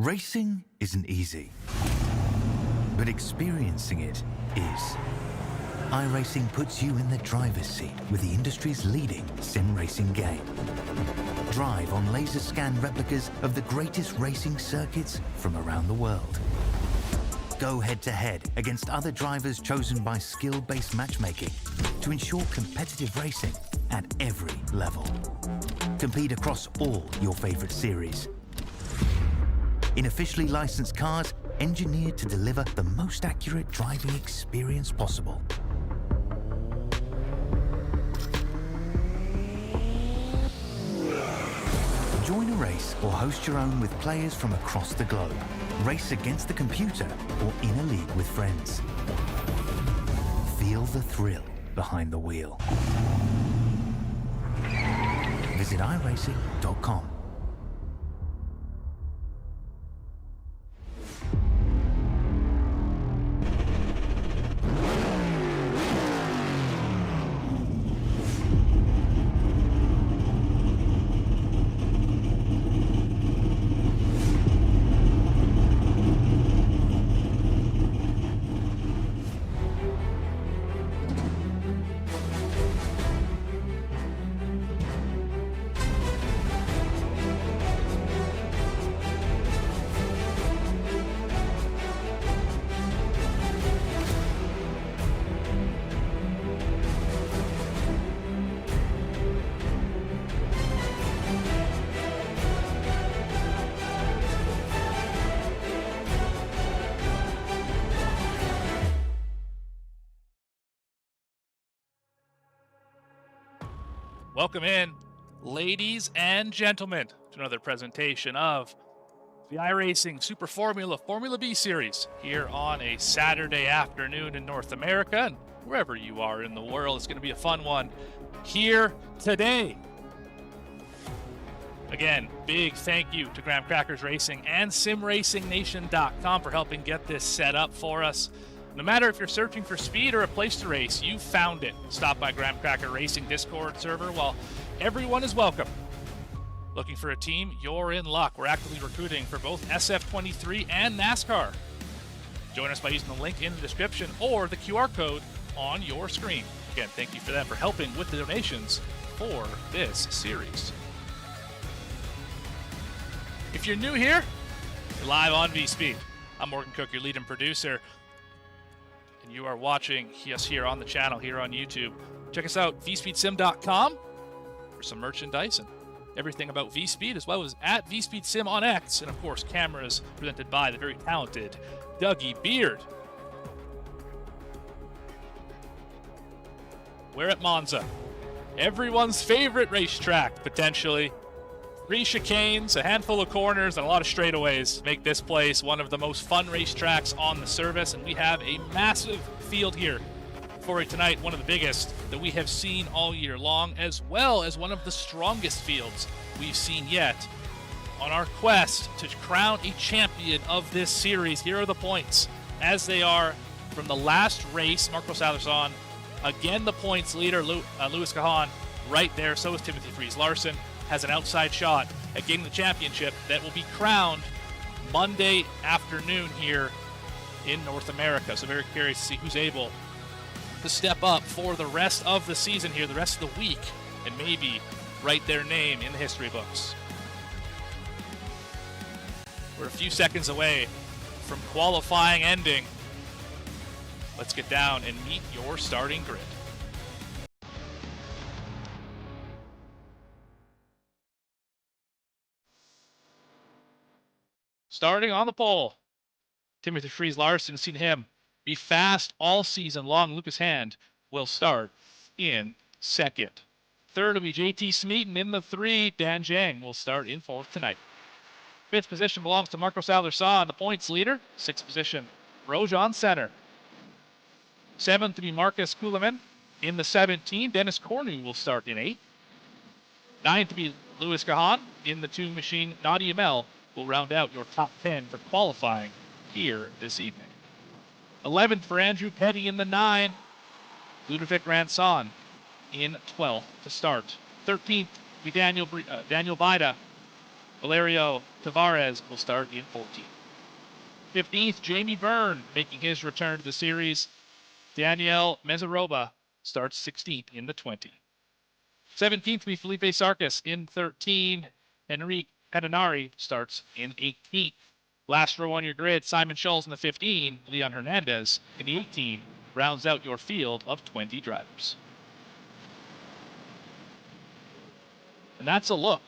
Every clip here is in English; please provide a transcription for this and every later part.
Racing isn't easy, but experiencing it is. iRacing puts you in the driver's seat with the industry's leading sim racing game. Drive on laser scan replicas of the greatest racing circuits from around the world. Go head-to-head against other drivers chosen by skill-based matchmaking to ensure competitive racing at every level. Compete across all your favorite series. In officially licensed cars, engineered to deliver the most accurate driving experience possible. Join a race or host your own with players from across the globe. Race against the computer or in a league with friends. Feel the thrill behind the wheel. Visit iRacing.com. Welcome in, ladies and gentlemen, to another presentation of the iRacing Super Formula B Series here on a Saturday afternoon in North America, and wherever you are in the world. It's going to be a fun one here today. Again, big thank you to Graham Crackers Racing and SimRacingNation.com for helping get this set up for us. No matter if you're searching for speed or a place to race, you found it. Stop by Graham Cracker Racing Discord server while everyone is welcome. Looking for a team? You're in luck. We're actively recruiting for both SF23 and NASCAR. Join us by using the link in the description or the QR code on your screen. Again, thank you for that, for helping with the donations for this series. If you're new here, you're live on VSPEED. I'm Morgan Cook, your lead and producer. And you are watching us here on the channel, here on YouTube. Check us out, VSPEEDSim.com, for some merchandise and everything about VSPEED, as well as at VSPEEDSim on X, and of course, cameras presented by the very talented Dougie Beard. We're at Monza, everyone's favorite racetrack, potentially. 3 chicanes, a handful of corners, and a lot of straightaways make this place one of the most fun racetracks on the service, and we have a massive field here for you tonight, one of the biggest that we have seen all year long, as well as one of the strongest fields we've seen yet. On our quest to crown a champion of this series, here are the points as they are from the last race. Marco Salazar, again the points leader, Lewis Cahan right there, so is Timothy Fries-Larson. Has an outside shot at getting the championship that will be crowned Monday afternoon here in North America. So very curious to see who's able to step up for the rest of the season here, the rest of the week, and maybe write their name in the history books. We're a few seconds away from qualifying ending. Let's get down and meet your starting grid. Starting on the pole, Timothy Fries-Larson, seen him be fast all season long. Lucas Hand will start in second. Third will be JT Smeaton in the 3. Dan Zhang will start in 4th tonight. 5th position belongs to Marco Salazar, the points leader. 6th position, Rojan Center. 7th to be Marcus Kuhleman in the 17. Dennis Cornu will start in 8th. 9th to be Lewis Cahan in the 2 machine. Nadia Mel will round out your top 10 for qualifying here this evening. 11th for Andrew Petty in the 9. Ludovic Ranson in 12th to start. 13th will be Daniel Bida Valerio Tavares will start in 14th. 15th, Jamie Byrne making his return to the series. Daniel Mezaroba starts 16th in the 20. 17th will be Felipe Sarkis in 13. Enrique Pedinari starts in 18th. Last row on your grid, Simon Schulz in the 15. Leon Hernandez in the 18 rounds out your field of 20 drivers. And that's a look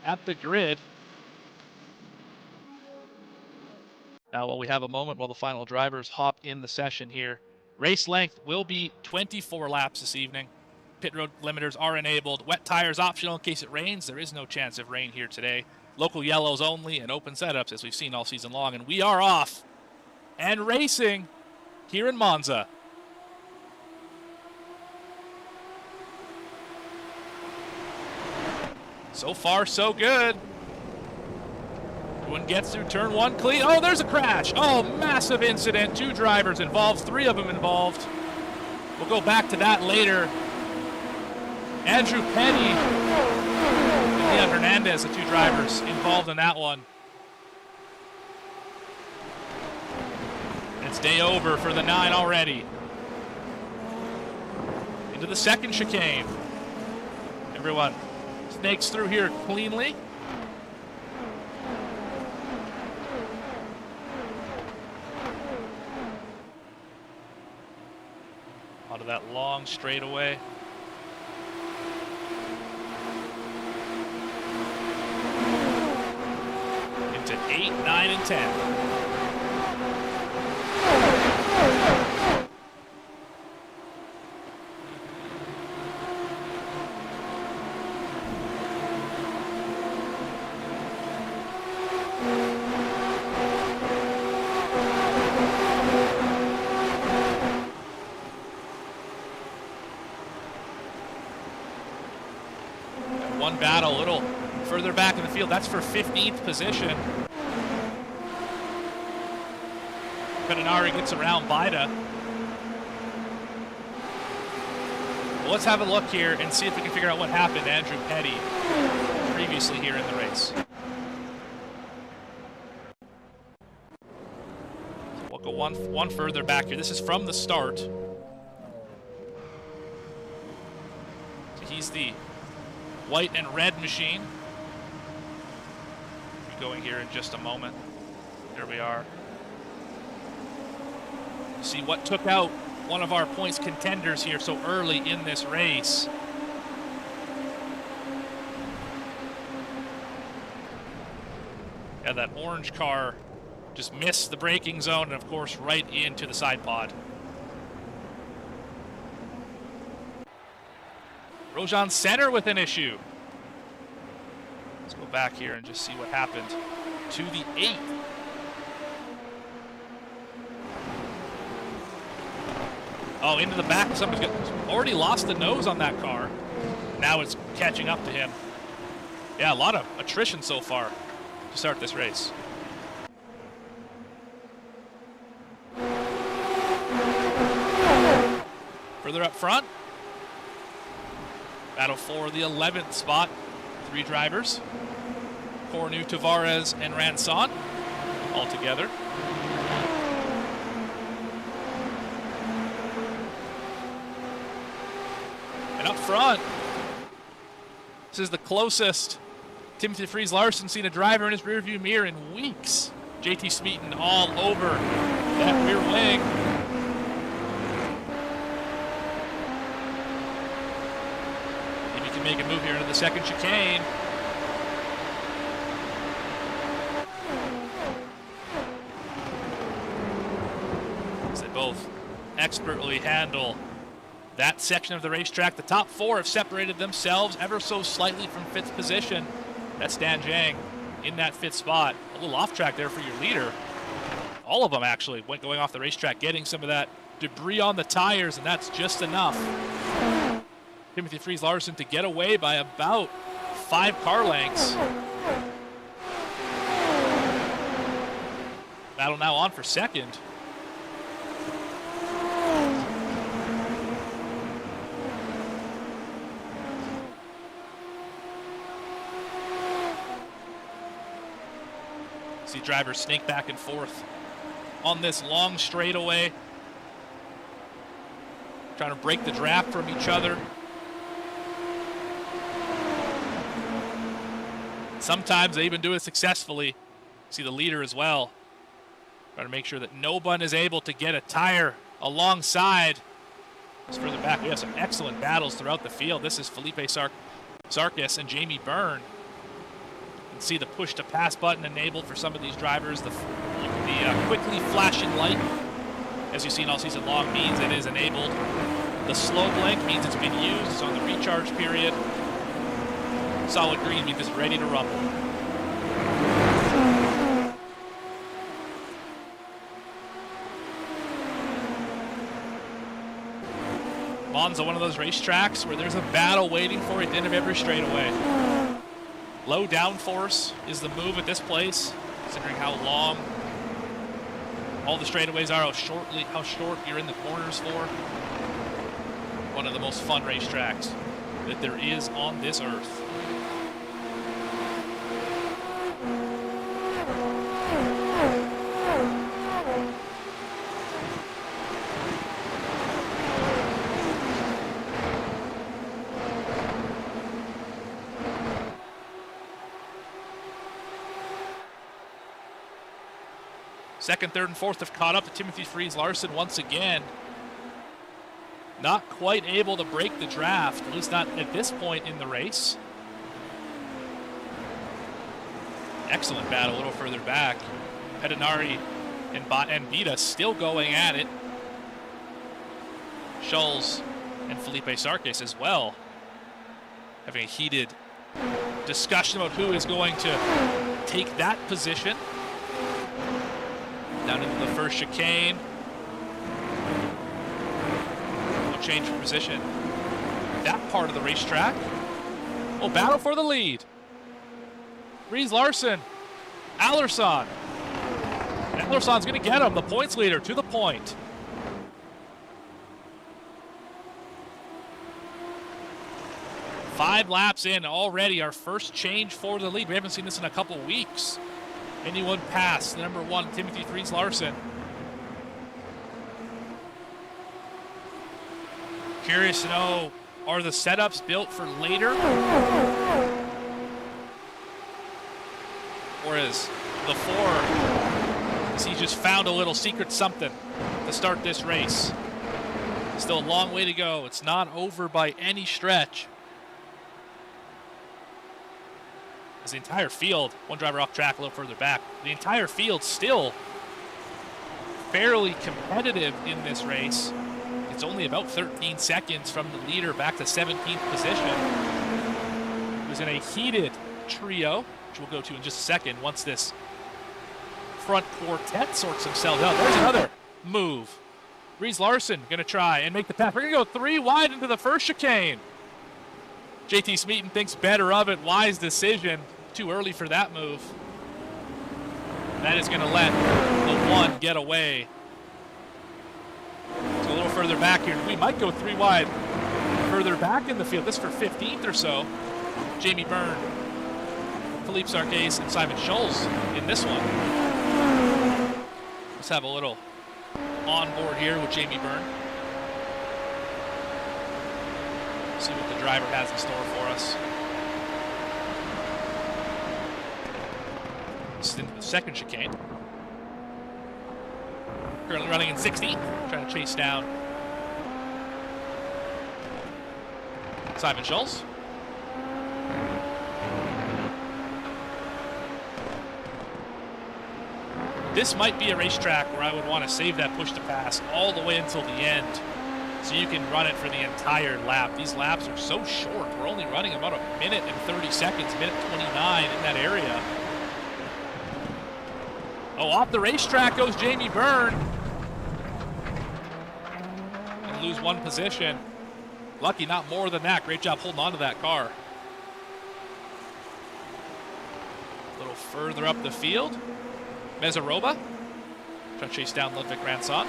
at the grid. Now, while we have a moment while the final drivers hop in the session here, race length will be 24 laps this evening. Pit road limiters are enabled. Wet tires optional in case it rains. There is no chance of rain here today. Local yellows only and open setups as we've seen all season long. And we are off and racing here in Monza. So far, so good. Everyone gets through turn one clean. Oh, there's a crash. Oh, massive incident. 2 drivers involved, 3 of them involved. We'll go back to that later. Andrew Petty and Leon Hernandez, the 2 drivers involved in that one. It's day over for the 9 already. Into the second chicane. Everyone snakes through here cleanly. Out of that long straightaway. Into 8, 9, and 10. One battle a little further back in the field. That's for 15th position. Pedinari gets around Bida. Well, let's have a look here and see if we can figure out what happened to Andrew Petty previously here in the race. So we'll go one further back here. This is from the start. So he's the white and red machine. We'll be going here in just a moment. There we are. See what took out one of our points contenders here so early in this race. Yeah, that orange car just missed the braking zone and of course right into the side pod. Rojan Center with an issue. Let's go back here and just see what happened to the 8th. Oh, into the back. Somebody's already lost the nose on that car. Now it's catching up to him. Yeah, a lot of attrition so far to start this race. Further up front, battle for the 11th spot. 3 drivers. Cornu, Tavares, and Ranson all together. And up front, this is the closest Timothy Fries Larson seen a driver in his rearview mirror in weeks. JT Smeaton all over that rear wing. Maybe he can make a move here into the second chicane. As they both expertly handle that section of the racetrack. The top 4 have separated themselves ever so slightly from 5th position. That's Dan Zhang in that 5th spot. A little off track there for your leader. All of them actually went going off the racetrack, getting some of that debris on the tires, and that's just enough. Timothy Fries Larson to get away by about 5 car lengths. Battle now on for second. See drivers snake back and forth on this long straightaway, trying to break the draft from each other. Sometimes they even do it successfully. See the leader as well, trying to make sure that no one is able to get a tire alongside. Just further back, we have some excellent battles throughout the field. This is Felipe Sarkis and Jamie Byrne. You can see the push to pass button enabled for some of these drivers. The quickly flashing light, as you've seen all season long, means it is enabled. The slow blink means it's been used. It's on the recharge period. Solid green means it's ready to rumble. Monza, one of those racetracks where there's a battle waiting for you at the end of every straightaway. Low downforce is the move at this place, considering how long all the straightaways are, how short you're in the corners for. One of the most fun racetracks that there is on this earth. Second, third, and fourth have caught up to Timothy Fries-Larson once again. Not quite able to break the draft, at least not at this point in the race. Excellent battle a little further back. Pedinari and Bita still going at it. Schulz and Felipe Sarkis as well, having a heated discussion about who is going to take that position. Down into the first chicane. No change for position. That part of the racetrack. Oh, battle for the lead. Fries-Larson. Allersson. And Allersson's going to get him, the points leader, to the point. Five laps in already, our first change for the lead. We haven't seen this in a couple weeks. Anyone past the number one, Timothy Fries-Larson. Curious to know, are the setups built for later? Or is the four, has he just found a little secret something to start this race? Still a long way to go. It's not over by any stretch. As the entire field, one driver off track a little further back, the entire field still fairly competitive in this race. It's only about 13 seconds from the leader back to 17th position. It was in a heated trio, which we'll go to in just a second once this front quartet sorts themselves out. There's another move. Fries-Larson going to try and make the pass. We're going to go 3 wide into the first chicane. JT Smeaton thinks better of it. Wise decision. Too early for that move. That is going to let the one get away. So a little further back here. We might go 3 wide further back in the field. This for 15th or so. Jamie Byrne, Felipe Sarkis, and Simon Schulz in this one. Let's have a little on board here with Jamie Byrne. See what the driver has in store for us. This is into the second chicane. Currently running in 60, trying to chase down Simon Schulz. This might be a racetrack where I would want to save that push to pass all the way until the end, so you can run it for the entire lap. These laps are so short. We're only running about 1 minute and 30 seconds, minute 29 in that area. Oh, off the racetrack goes Jamie Byrne. And lose 1 position. Lucky not more than that. Great job holding on to that car. A little further up the field. Mezaroba trying to chase down Ludwig Ranson.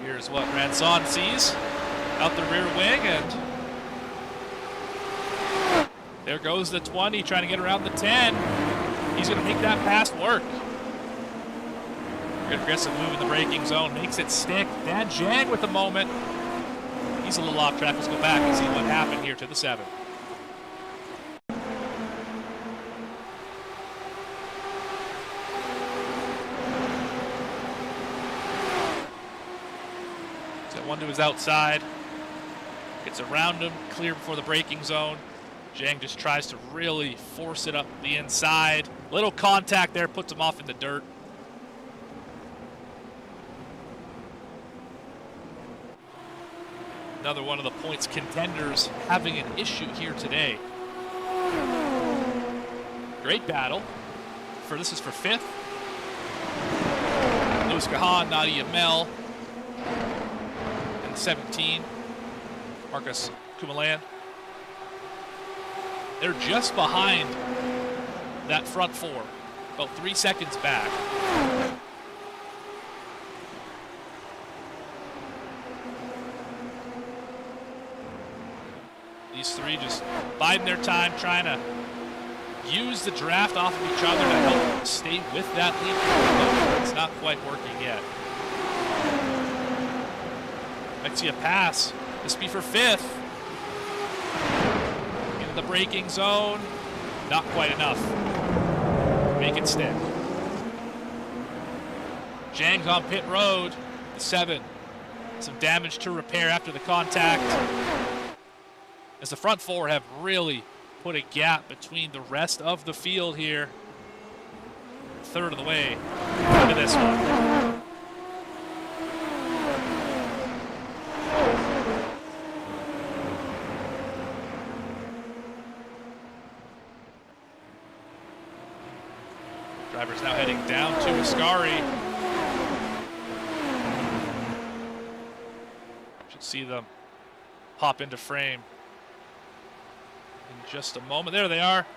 Here's what Ranson sees out the rear wing, and There goes the 20, trying to get around the 10. He's going to make that pass work. Good aggressive move in the braking zone, makes it stick. Dan Zhang with the moment. He's a little off track. Let's go back and see what happened here to the 7. So one to his outside. Gets around him, clear before the braking zone. Zhang just tries to really force it up the inside. Little contact there, puts him off in the dirt. Another one of the points contenders having an issue here today. Great battle. This is for 5th. Louis Gahan, Nadia Mel, and 17. Marcus Kumalayan. They're just behind that front 4, about 3 seconds back. These 3 just biding their time, trying to use the draft off of each other to help stay with that lead. It's not quite working yet. Might see a pass. This be for 5th. Into the braking zone. Not quite enough. Make it stick. Zhang's on pit road. The 7. Some damage to repair after the contact. As the front 4 have really put a gap between the rest of the field here. 1/3 of the way into this one. Driver's now heading down to Ascari. Should see them pop into frame in just a moment. There they are.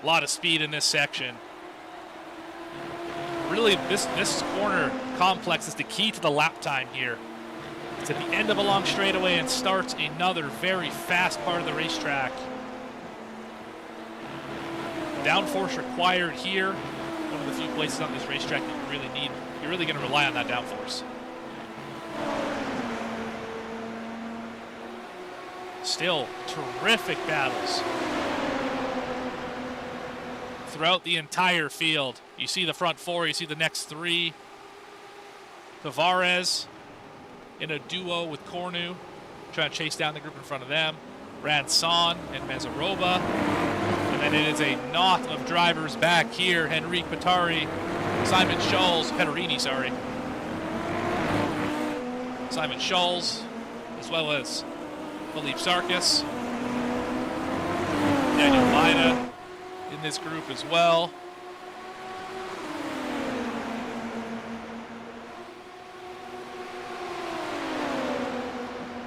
A lot of speed in this section. Really, this corner complex is the key to the lap time here. It's at the end of a long straightaway and starts another very fast part of the racetrack. Downforce required here. One of the few places on this racetrack that you really need. You're really going to rely on that downforce. Still terrific battles throughout the entire field. You see the front 4, you see the next 3. Tavares in a duo with Cornu, trying to chase down the group in front of them. Ranson and Mezaroba. And then it is a knot of drivers back here. Henrique Patari, Simon Scholes, Pettarini, sorry. Simon Scholes, as well as Philippe Sarkis. Daniel Vida in this group as well.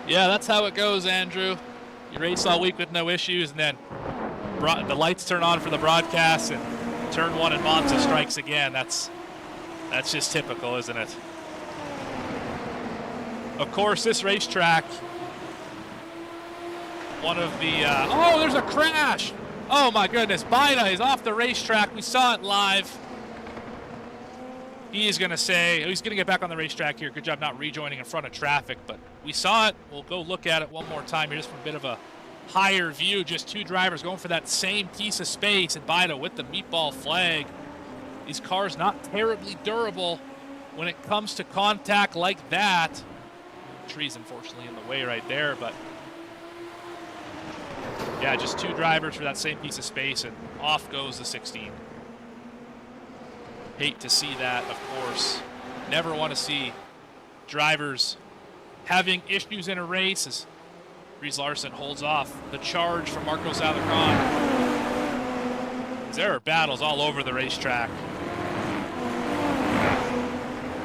Yeah, that's how it goes, Andrew. You race all week with no issues, and then the lights turn on for the broadcast, and turn 1 in Monza strikes again. That's just typical, isn't it? Of course, this racetrack, one of the... oh, there's a crash! Oh, my goodness. Bida is off the racetrack. We saw it live. He is going to say... he's going to get back on the racetrack here. Good job not rejoining in front of traffic, but we saw it. We'll go look at it one more time here just from a bit of a higher view. Just 2 drivers going for that same piece of space, and Bida with the meatball flag. These cars not terribly durable when it comes to contact like that. Trees, unfortunately, in the way right there, but... yeah, just 2 drivers for that same piece of space, and off goes the 16. Hate to see that, of course. Never want to see drivers having issues in a race as Dries Larson holds off the charge from Marcos Alarcon. There are battles all over the racetrack.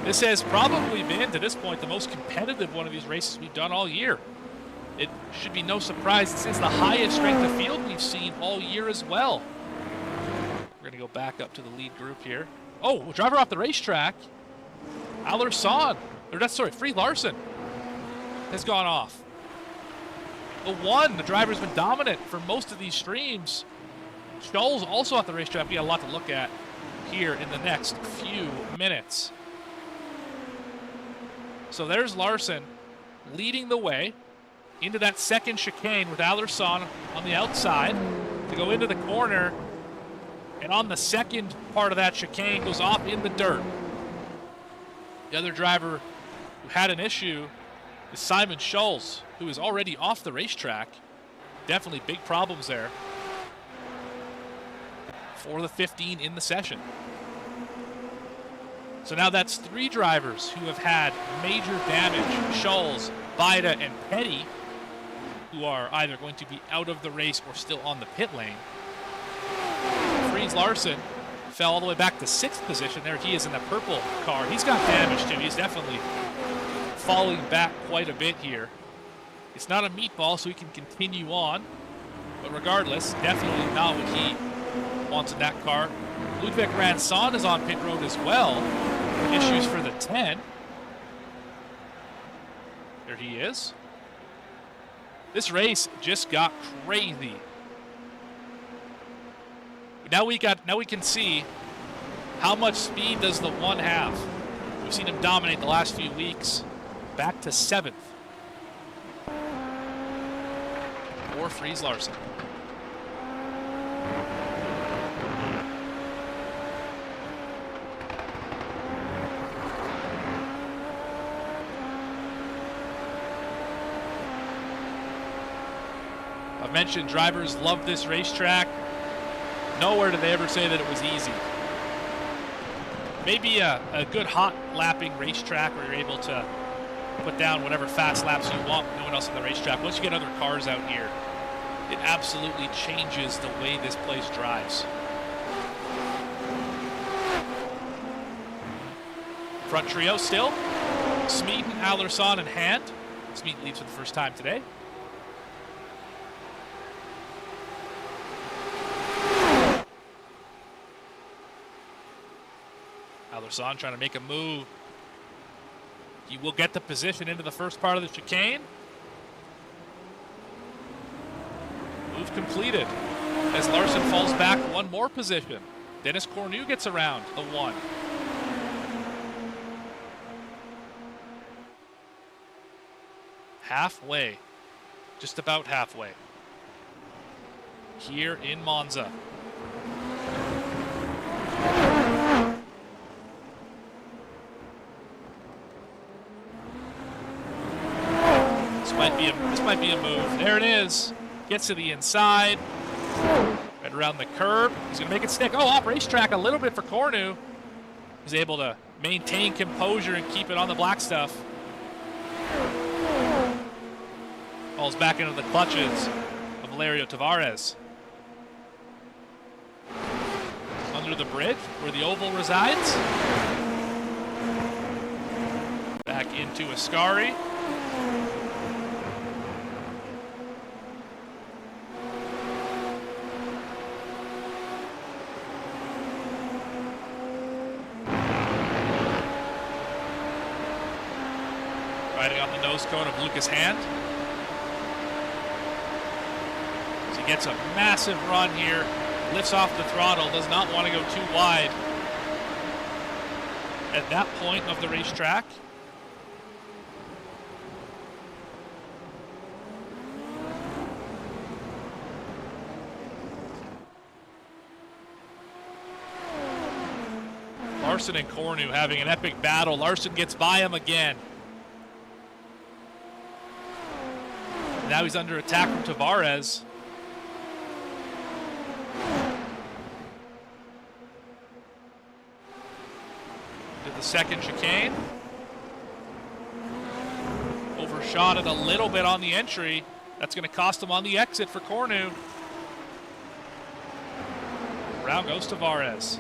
This has probably been, to this point, the most competitive one of these races we've done all year. It should be no surprise. This is the highest strength of field we've seen all year as well. We're going to go back up to the lead group here. Oh, driver off the racetrack. Alarcon, or that's sorry, Free Larson has gone off. The one, the driver's been dominant for most of these streams. Scholl's also at the racetrack. We got a lot to look at here in the next few minutes. So there's Larson leading the way into that second chicane with Alderson on the outside to go into the corner. And on the second part of that chicane goes off in the dirt. The other driver who had an issue is Simon Scholl's, who is already off the racetrack. Definitely big problems there for the 15 in the session. So now that's 3 drivers who have had major damage. Scholl's, Bida, and Petty, who are either going to be out of the race or still on the pit lane. Fries Larson fell all the way back to 6th position. There he is in the purple car. He's got damage too. He's definitely falling back quite a bit here. It's not a meatball, so he can continue on. But regardless, definitely not what he wants in that car. Ludwig Ranson is on pit road as well. Issues for the 10. There he is. This race just got crazy. Now we can see how much speed does the 1 have. We've seen him dominate the last few weeks. Back to 7th. For Fries Larson. I've mentioned drivers love this racetrack. Nowhere did they ever say that it was easy. Maybe a good hot lapping racetrack where you're able to put down whatever fast laps you want with no one else on the racetrack. Once you get other cars out here, it absolutely changes the way this place drives. Front trio still. Smeaton, Alderson, and Hand. Smeaton leads for the first time today. Alderson trying to make a move. He will get the position into the first part of the chicane. Move completed as Larson falls back 1 more position. Dennis Cornu gets around the 1. Halfway, just about halfway, here in Monza. This might be a move. There it is. Gets to the inside. Right around the curb. He's going to make it stick. Oh, off racetrack a little bit for Cornu. He's able to maintain composure and keep it on the black stuff. Falls back into the clutches of Valerio Tavares. Under the bridge where the oval resides. Back into Ascari. Riding on the nose cone of Lucas Hand. As he gets a massive run here, lifts off the throttle, does not want to go too wide at that point of the racetrack. Larson and Cornu having an epic battle. Larson gets by him again. Now he's under attack from Tavares. Did the second chicane. Overshot it a little bit on the entry. That's going to cost him on the exit for Cornu. Round goes Tavares.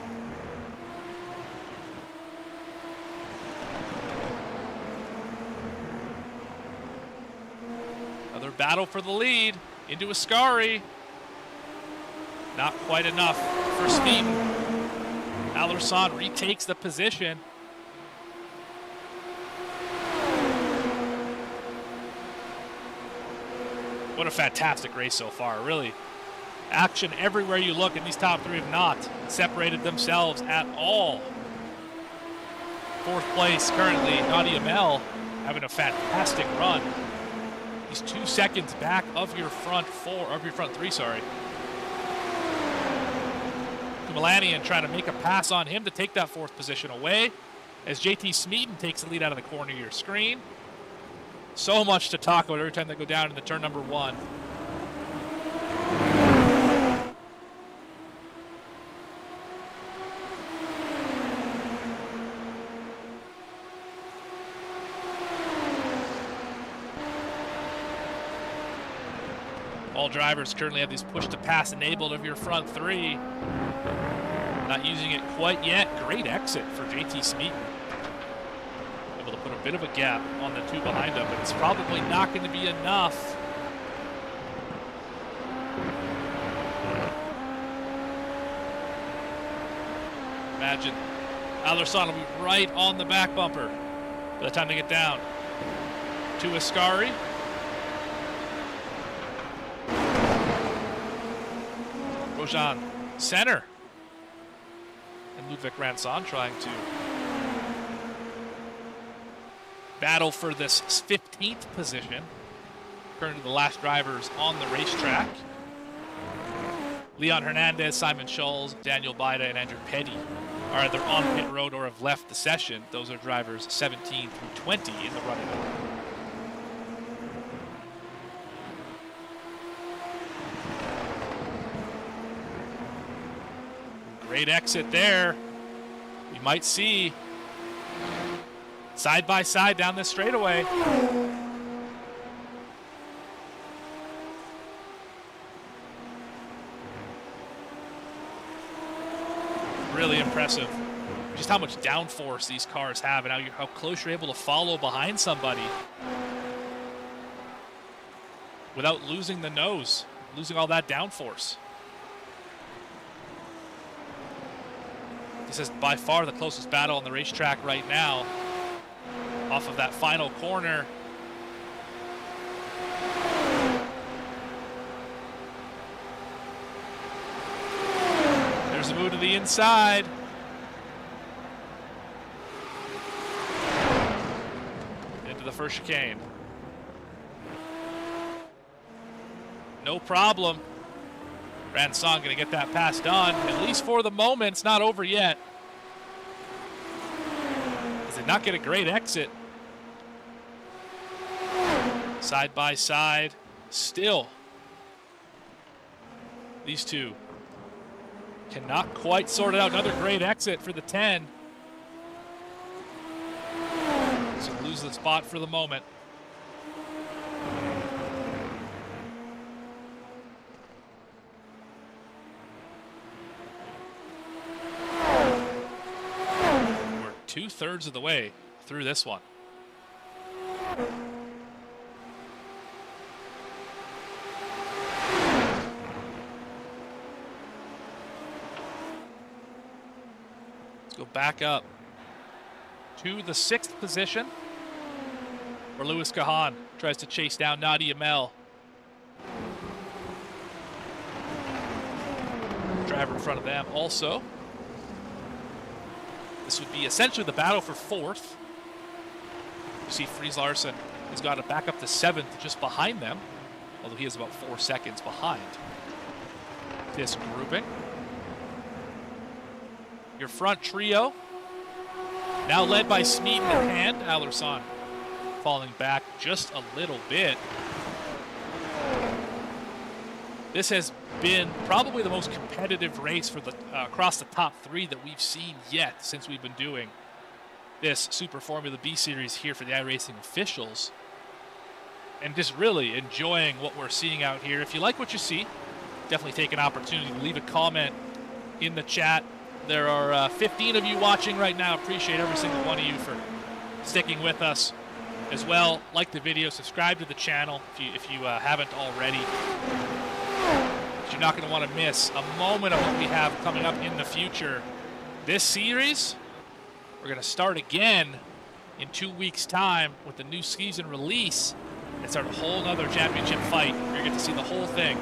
Another battle for the lead into Ascari. Not quite enough for Smeaton. Alderson retakes the position. What a fantastic race so far, really. Action everywhere you look, and these top three have not separated themselves at all. Fourth place currently, Nadia Mel, having a fantastic run. He's 2 seconds back of your front three, sorry. Kumilanian trying to make a pass on him to take that fourth position away as JT Smeaton takes the lead out of the corner of your screen. So much to talk about every time they go down into turn number 1. All drivers currently have these push-to-pass enabled of your front three. Not using it quite yet. Great exit for JT Smeaton. Able to put a bit of a gap on the two behind him, but it's probably not going to be enough. Imagine Alderson will be right on the back bumper by the time they get down to Ascari. Grosjean center. And Ludwig Ranson trying to battle for this 15th position. Currently the last drivers on the racetrack. Leon Hernandez, Simon Scholes, Daniel Baida, and Andrew Petty are either on pit road or have left the session. Those are drivers 17 through 20 in the running order. Great exit there. We might see side by side down this straightaway. Really impressive. Just how much downforce these cars have and how close you're able to follow behind somebody without losing the nose, losing all that downforce. This is by far the closest battle on the racetrack right now. Off of that final corner. There's a move to the inside. Into the first chicane. No problem. Ranson going to get that pass done, at least for the moment. It's not over yet. Does it not get a great exit? Side by side, still. These two cannot quite sort it out. Another great exit for the 10. So lose the spot for the moment. We're 2/3 of the way through this one. Go back up to the 6th position where Louis Cahan tries to chase down Nadia Mel. Driver in front of them also. This would be essentially the battle for 4th. You see Fries Larson has got it back up to 7th just behind them, although he is about 4 seconds behind this grouping. Your front trio, now led by Smeaton and Alderson, falling back just a little bit. This has been probably the most competitive race for the across the top 3 that we've seen yet since we've been doing this Super Formula B Series here for the iRacing officials. And just really enjoying what we're seeing out here. If you like what you see, definitely take an opportunity to leave a comment in the chat. There are 15 of you watching right now. Appreciate every single one of you for sticking with us as well. Like the video, subscribe to the channel if you haven't already. You're not going to want to miss a moment of what we have coming up in the future. This series, we're going to start again in 2 weeks' time with the new season release and start a whole nother championship fight. You're going to get to see the whole thing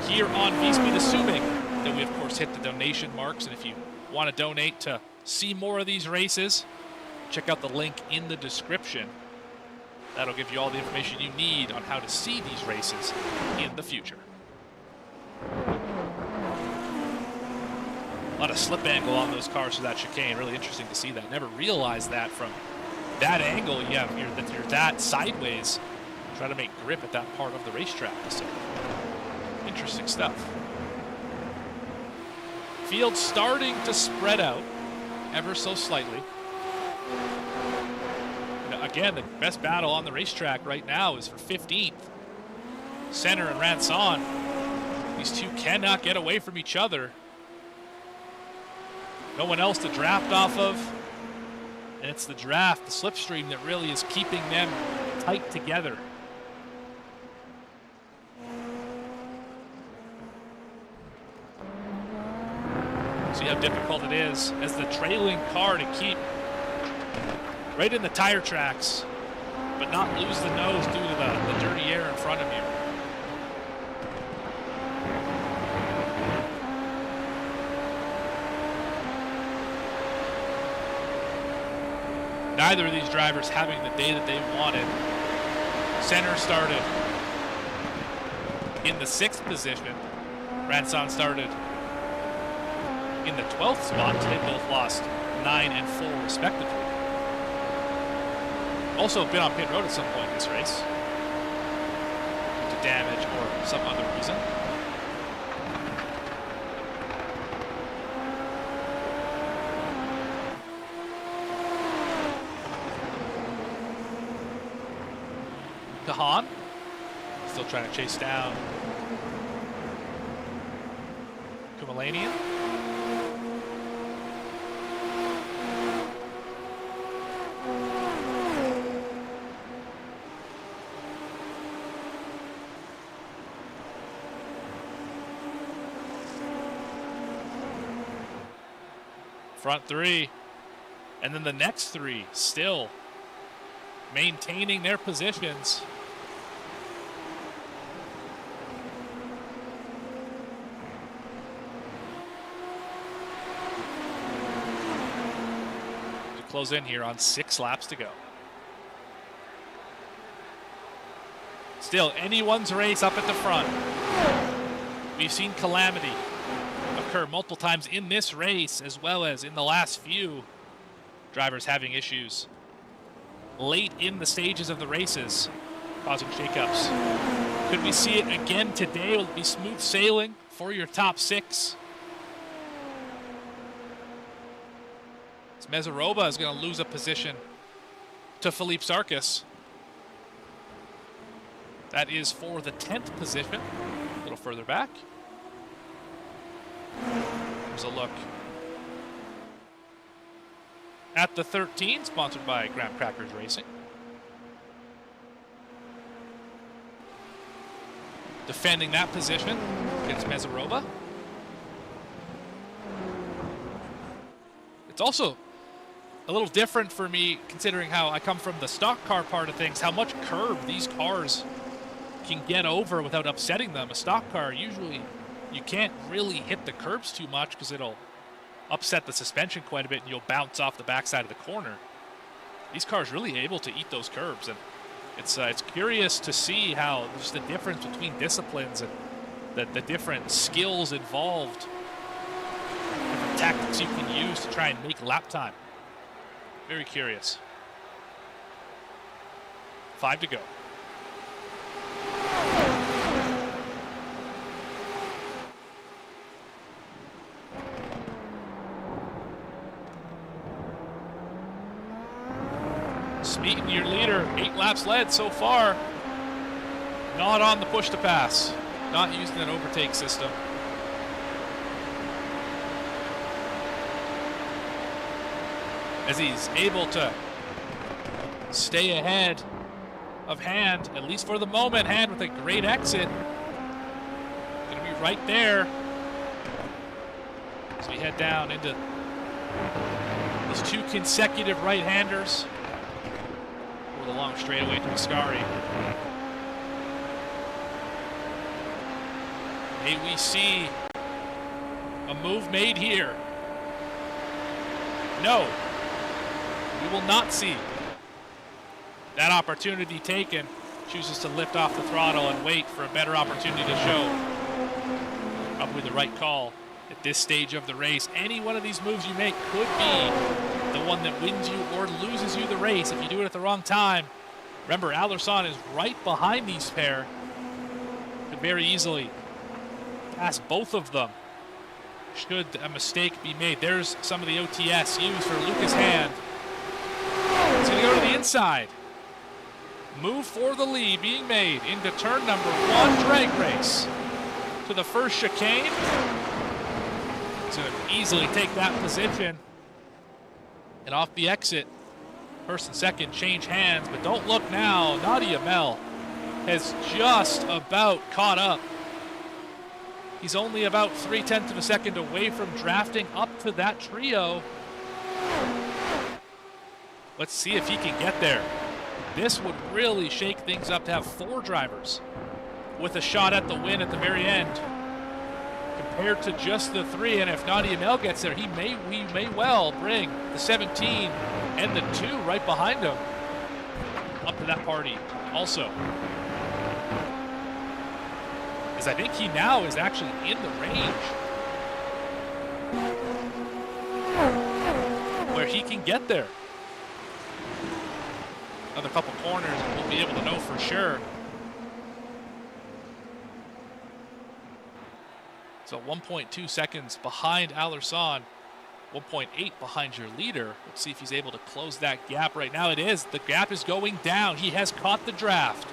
here on VSPEED, assuming that we, of course, hit the donation marks. And if you want to donate to see more of these races, check out the link in the description. That'll give you all the information you need on how to see these races in the future. A lot of slip angle on those cars for that chicane. Really interesting to see that. Never realized that from that angle. You're that sideways. Try to make grip at that part of the racetrack. So interesting stuff. Field starting to spread out ever so slightly. Again, the best battle on the racetrack right now is for 15th. Center and Ranson. These two cannot get away from each other. No one else to draft off of. And it's the draft, the slipstream, that really is keeping them tight together. See how difficult it is as the trailing car to keep right in the tire tracks, but not lose the nose due to the dirty air in front of you. Neither of these drivers having the day that they wanted. Center started in the 6th position. Ranson started in the 12th spot. They both lost 9 and 4 respectively. Also been on pit road at some point in this race due to damage or some other reason. Kahan still trying to chase down Kumalanian. Front 3, and then the next 3 still maintaining their positions. To close in here on 6 laps to go. Still anyone's race up at the front. We've seen calamity occur multiple times in this race, as well as in the last few. Drivers having issues late in the stages of the races, causing shakeups. Could we see it again today? Will it be smooth sailing for your top 6? Mezaroba is going to lose a position to Philippe Sarkis. That is for the 10th position, a little further back. Here's a look at the 13, sponsored by Graham Crackers Racing. Defending that position against Mezaroba. It's also a little different for me, considering how I come from the stock car part of things, how much curb these cars can get over without upsetting them. A stock car, usually you can't really hit the curbs too much because it'll upset the suspension quite a bit and you'll bounce off the backside of the corner. These cars really able to eat those curbs, and it's curious to see how there's the difference between disciplines and the different skills involved, different tactics you can use to try and make lap time. Very curious. 5 to go. Smeaton, your leader, 8 laps led so far. Not on the push to pass. Not using that overtake system. As he's able to stay ahead of Hand, at least for the moment. Hand with a great exit. Gonna be right there as we head down into these 2 consecutive right-handers. The long straightaway to Ascari. May we see a move made here? No, we will not see that opportunity taken. Chooses to lift off the throttle and wait for a better opportunity to show. Probably the right call at this stage of the race. Any one of these moves you make could be the one that wins you or loses you the race if you do it at the wrong time. Remember, Alderson is right behind these pair. Could very easily pass both of them should a mistake be made. There's some of the OTS used for Lucas Hand. It's going to go to the inside. Move for the lead being made into turn number 1 drag race. To the first chicane. It's going to easily take that position. And off the exit, first and second change hands, but don't look now. Nadia Mel has just about caught up. He's only about 0.3 of a second away from drafting up to that trio. Let's see if he can get there. This would really shake things up to have 4 drivers with a shot at the win at the very end, compared to just the 3. And if Nadia Mel gets there, we may well bring the 17 and the 2 right behind him up to that party also. Because I think he now is actually in the range where he can get there. Another couple corners and we'll be able to know for sure. So 1.2 seconds behind Alderson, 1.8 behind your leader. Let's see if he's able to close that gap right now. It is. The gap is going down. He has caught the draft.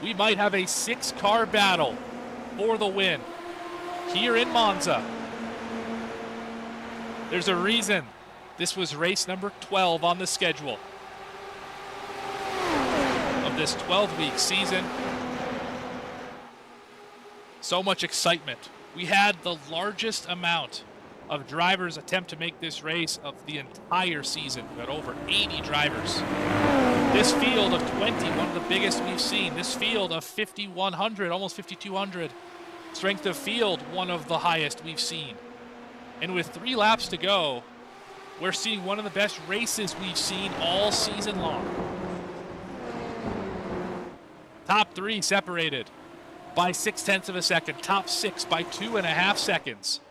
We might have a 6-car battle for the win here in Monza. There's a reason this was race number 12 on the schedule of this 12-week season. So much excitement. We had the largest amount of drivers attempt to make this race of the entire season. We got over 80 drivers. This field of 20, one of the biggest we've seen. This field of 5,100, almost 5,200. Strength of field, one of the highest we've seen. And with 3 laps to go, we're seeing one of the best races we've seen all season long. Top 3 separated by 0.6 of a second. Top 6 by 2.5 seconds.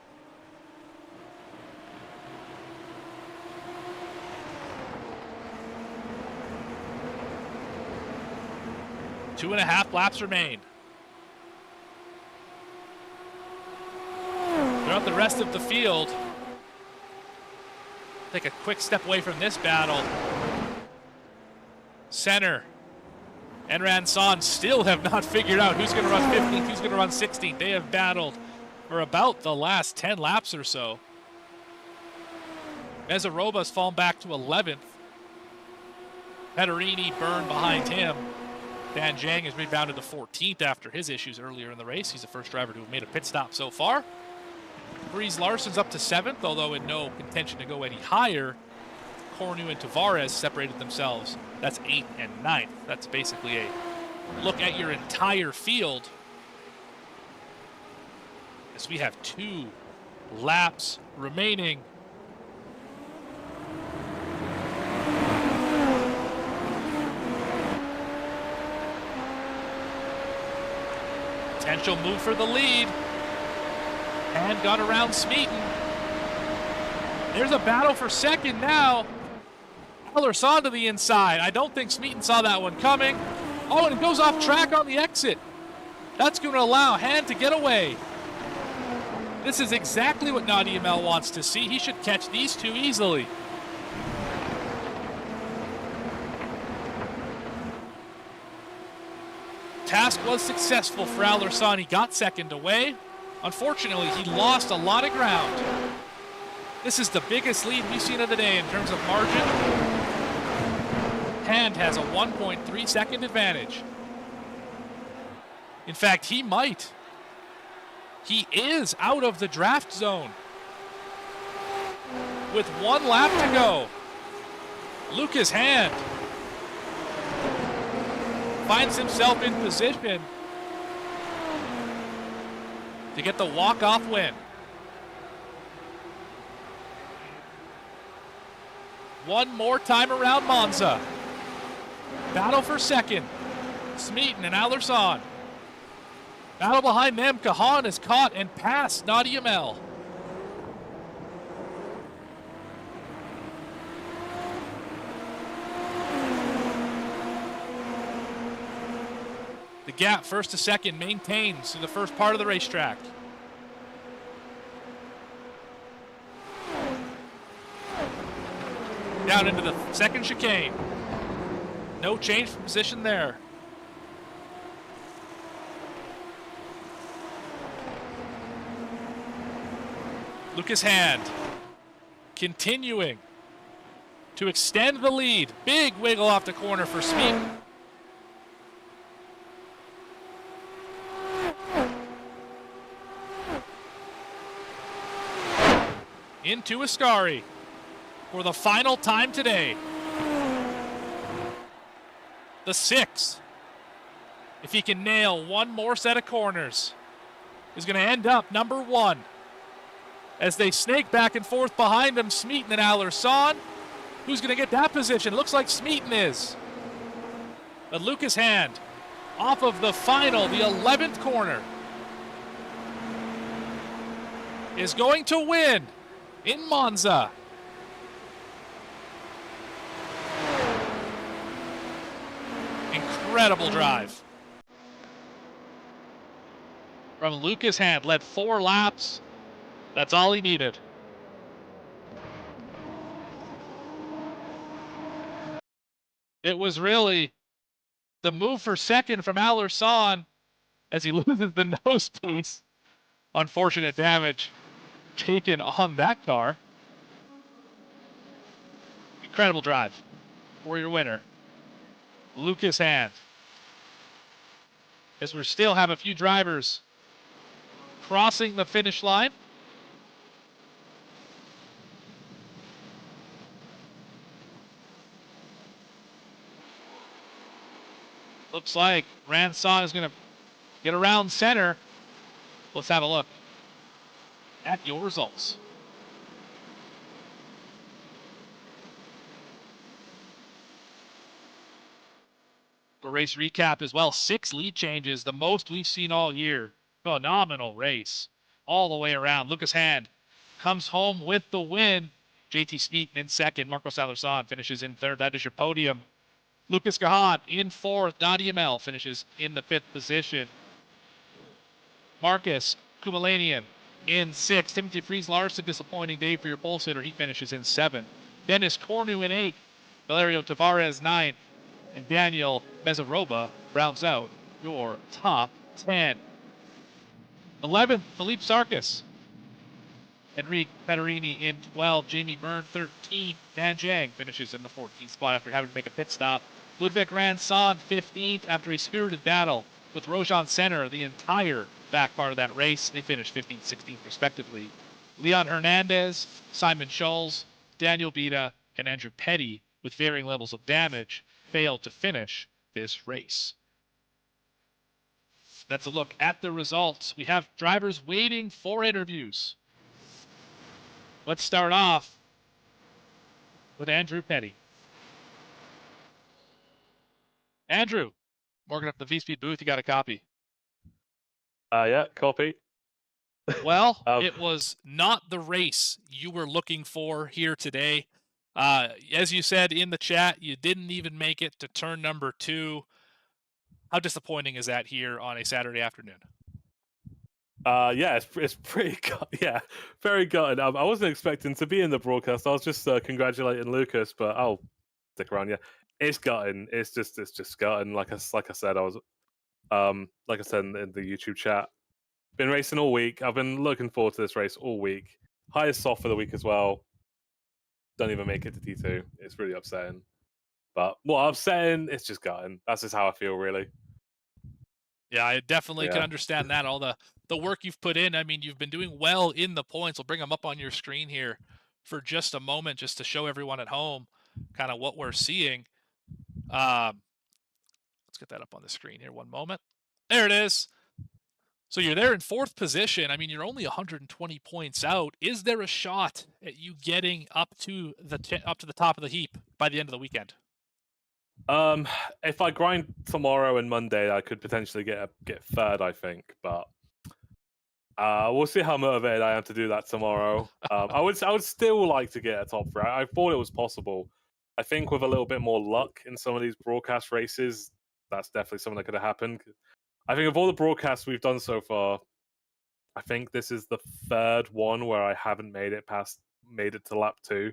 Two and a half laps remain. Throughout the rest of the field, take a quick step away from this battle. Center and Ranson still have not figured out who's going to run 15th, who's going to run 16th. They have battled for about the last 10 laps or so. Mezaroba's fallen back to 11th. Petarini burned behind him. Dan Zhang has rebounded to 14th after his issues earlier in the race. He's the first driver to have made a pit stop so far. Breeze Larson's up to 7th, although in no contention to go any higher. Cornu and Tavares separated themselves. That's 8th and 9th. That's basically a look at your entire field. As we have 2 laps remaining. Potential move for the lead. And got around Smeaton. There's a battle for second now. Alderson to the inside. I don't think Smeaton saw that one coming. Oh, and it goes off track on the exit. That's going to allow Hand to get away. This is exactly what Nadia Mel wants to see. He should catch these 2 easily. Task was successful for Alderson. He got second away. Unfortunately, he lost a lot of ground. This is the biggest lead we've seen of the day in terms of margin. Hand has a 1.3 second advantage. In fact, he might. He is out of the draft zone. With 1 lap to go. Lucas Hand finds himself in position to get the walk-off win. One more time around Monza. Battle for second. Smeaton and Allerson. Battle behind them. Kahan is caught and passed Nadia Mel. The gap first to second maintains through the first part of the racetrack. Down into the second chicane. No change from position there. Lucas Hand continuing to extend the lead. Big wiggle off the corner for Smeaton. Into Ascari for the final time today. The 6, if he can nail one more set of corners, is going to end up number 1. As they snake back and forth behind him, Smeaton and Allerson. Who's going to get that position? Looks like Smeaton is. But Lucas Hand, off of the final, the 11th corner, is going to win in Monza. Incredible drive from Lucas Hand. Led 4 laps. That's all he needed. It was really the move for second from Allerson as he loses the nose piece. Unfortunate damage taken on that car. Incredible drive for your winner, Lucas Hand. As we still have a few drivers crossing the finish line. Looks like Ranson is going to get around center. Let's have a look at your results. The race recap as well. 6 lead changes, the most we've seen all year. Phenomenal race all the way around. Lucas Hand comes home with the win. JT Smeaton in second. Marcos Allerson finishes in third. That is your podium. Lucas Kahan in fourth. Nadia Mel finishes in the 5th position. Marcus Kumalanian in 6th. Timothy Fries-Larson, disappointing day for your pole sitter. He finishes in 7th. Dennis Cornu in 8th. Valerio Tavares 9th. And Daniel Mezaroba rounds out your top 10. 11th, Philippe Sarkis. Enrique Pederini in 12th. Jamie Byrne 13th. Dan Jang finishes in the 14th spot after having to make a pit stop. Ludwig Ranson 15th after a spirited battle with Rojan Center the entire back part of that race. They finished 15th, 16th respectively. Leon Hernandez, Simon Scholes, Daniel Bida, and Andrew Petty, with varying levels of damage, failed to finish this race. That's a look at the results. We have drivers waiting for interviews. Let's start off with Andrew Petty. Andrew, Morgan up the VSPEED booth, you got a copy. Yeah, copy. Well, it was not the race you were looking for here today. As you said in the chat, you didn't even make it to turn number 2. How disappointing is that here on a Saturday afternoon? Yeah, it's pretty yeah, very gutted. I wasn't expecting to be in the broadcast. I was just congratulating Lucas, but I'll stick around. Yeah, it's gutting. It's just gutting. Like I said, I was like I said in the YouTube chat, been racing all week. I've been looking forward to this race all week. Highest soft for the week as well. Don't even make it to T2. It's really upsetting. But what upsetting, it's just gutting. That's just how I feel, really. Yeah, I definitely can understand that. All the work you've put in. I mean, you've been doing well in the points. I'll bring them up on your screen here for just a moment, just to show everyone at home kind of what we're seeing. Let's get that up on the screen here. One moment. There it is. So you're there in fourth position. I mean, you're only 120 points out. Is there a shot at you getting up to up to the top of the heap by the end of the weekend? Um, if I grind tomorrow and Monday, I could potentially get third, I think. But we'll see how motivated I am to do that tomorrow. I would still like to get a top three. I thought it was possible. I think with a little bit more luck in some of these broadcast races, that's definitely something that could have happened. I think of all the broadcasts we've done so far, I think this is the third one where I haven't made it to lap two,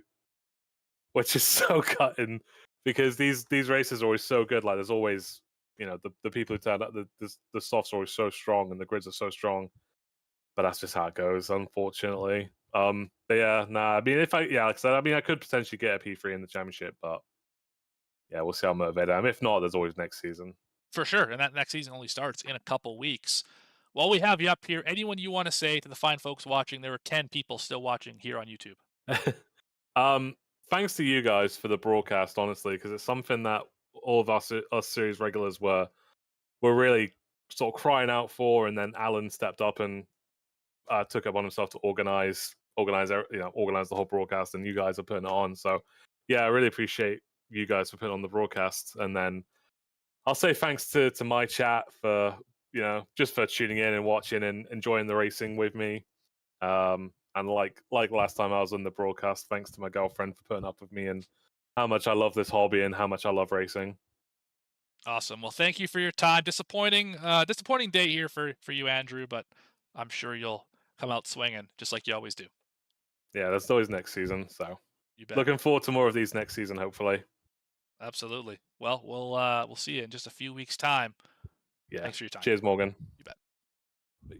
which is so cutting because these races are always so good. Like there's always the people who turn up the softs are always so strong and the grids are so strong, but that's just how it goes, unfortunately. But yeah, nah. I mean, like I said, I mean, I could potentially get a P3 in the championship, but yeah, we'll see how motivated I am. If not, there's always next season. For sure. And that next season only starts in a couple weeks. While we have you up here, anyone you want to say to the fine folks watching? There are 10 people still watching here on YouTube. um, Thanks to you guys for the broadcast, honestly, because it's something that all of us series regulars were really sort of crying out for, and then Alan stepped up and took it upon himself to organize the whole broadcast, and you guys are putting it on. So yeah, I really appreciate you guys for putting on the broadcast, and then I'll say thanks to my chat for just for tuning in and watching and enjoying the racing with me. And like last time I was on the broadcast, thanks to my girlfriend for putting up with me and how much I love this hobby and how much I love racing. Awesome. Well, thank you for your time. Disappointing day here for you, Andrew, but I'm sure you'll come out swinging just like you always do. Yeah, there's always next season. So You bet. looking forward to more of these next season, hopefully. Absolutely. Well, we'll see you in just a few weeks' time. Yeah. Thanks for your time. Cheers, Morgan. You bet.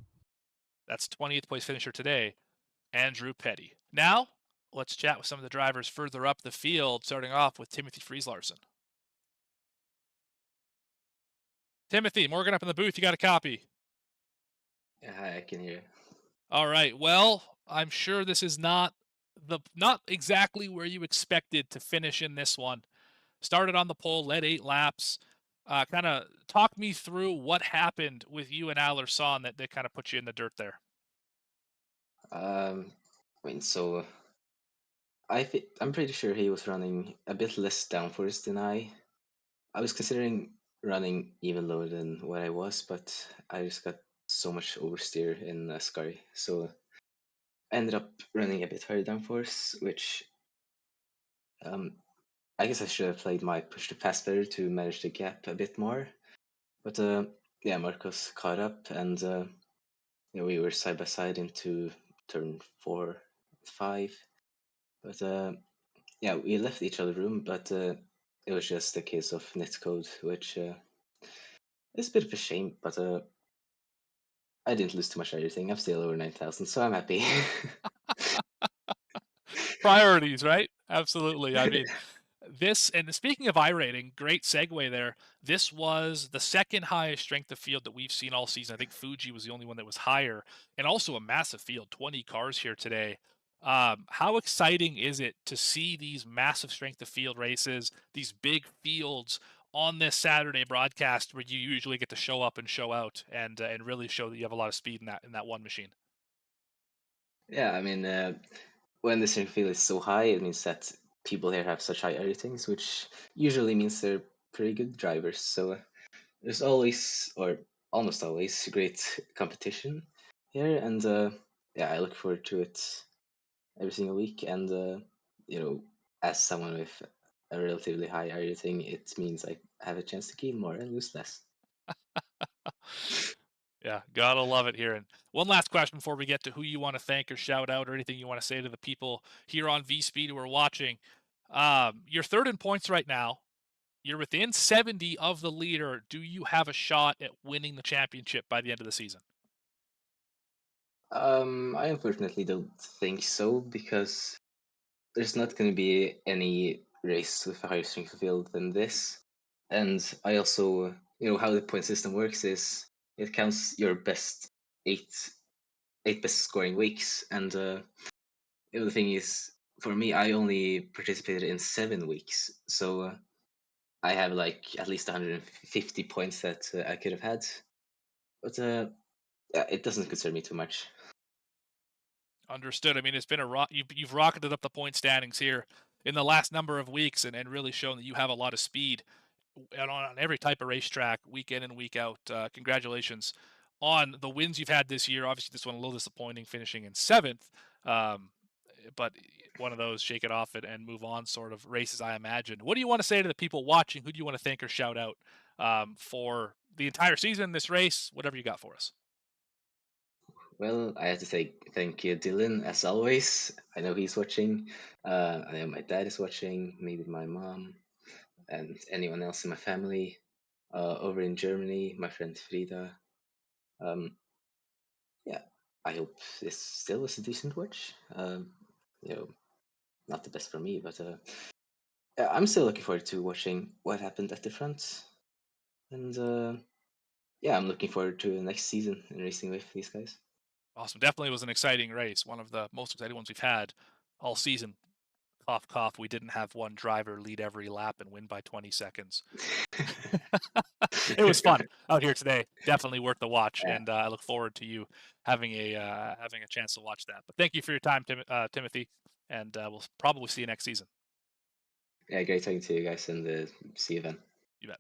That's 20th place finisher today, Andrew Petty. Now, let's chat with some of the drivers further up the field, starting off with Timothy Frieslarson. Timothy, Morgan up in the booth. You got a copy? Yeah, hi, I can hear. All right. Well, I'm sure this is not exactly where you expected to finish in this one. Started on the pole, led 8 laps. Kind of talk me through what happened with you and Alerson that kind of put you in the dirt there. I mean, so I'm pretty sure he was running a bit less downforce than I. I was considering running even lower than what I was, but I just got so much oversteer in Scurry, so I ended up running a bit higher downforce, which I guess I should have played my push to pass better to manage the gap a bit more. But yeah, Marcos caught up, and we were side by side into turn 4, 5. But yeah, we left each other room, but it was just a case of netcode, which is a bit of a shame. But I didn't lose too much or anything. I'm still over 9,000, so I'm happy. Priorities, right? Absolutely. I mean, and speaking of iRating, great segue there. This was the second highest strength of field that we've seen all season. I think Fuji was the only one that was higher, and also a massive field, 20 cars here today. How exciting is it to see these massive strength of field races, these big fields on this Saturday broadcast where you usually get to show up and show out and really show that you have a lot of speed in that one machine? Yeah, I mean, when the steering field is so high, it means that people here have such high ratings, which usually means they're pretty good drivers. So there's always, or almost always, great competition here, and yeah, I look forward to it every single week. And as someone with a relatively high rating, it means I have a chance to gain more and lose less. Yeah, gotta love it here. And one last question before we get to who you want to thank or shout out or anything you want to say to the people here on VSPEED who are watching. You're third in points right now. You're within 70 of the leader. Do you have a shot at winning the championship by the end of the season? I unfortunately don't think so, because there's not going to be any race with a higher strength of field than this. And I also, how the point system works is it counts your best eight best scoring weeks. And the thing is, for me, I only participated in 7 weeks, so I have like at least 150 points that I could have had. But it doesn't concern me too much. Understood. I mean, it's been you've rocketed up the point standings here in the last number of weeks, and really shown that you have a lot of speed and on every type of racetrack, week in and week out. Congratulations on the wins you've had this year. Obviously, this one a little disappointing, finishing in 7th, but one of those shake it off and move on sort of races, I imagine. What do you want to say to the people watching? Who do you want to thank or shout out for the entire season, this race, whatever you got for us? Well, I have to say thank you, Dylan, as always. I know he's watching. I know my dad is watching, maybe my mom, and anyone else in my family. Over in Germany, my friend Frida. Um, yeah, I hope this still was a decent watch. You know, not the best for me, but yeah, I'm still looking forward to watching what happened at the front. And yeah, I'm looking forward to the next season in racing with these guys. Awesome. Definitely was an exciting race. One of the most exciting ones we've had all season. Cough, cough. We didn't have one driver lead every lap and win by 20 seconds. It was fun out here today. Definitely worth the watch, Yeah. and I look forward to you having a chance to watch that. But thank you for your time, Timothy, and we'll probably see you next season. Yeah, great talking to you guys, and see you then. You bet.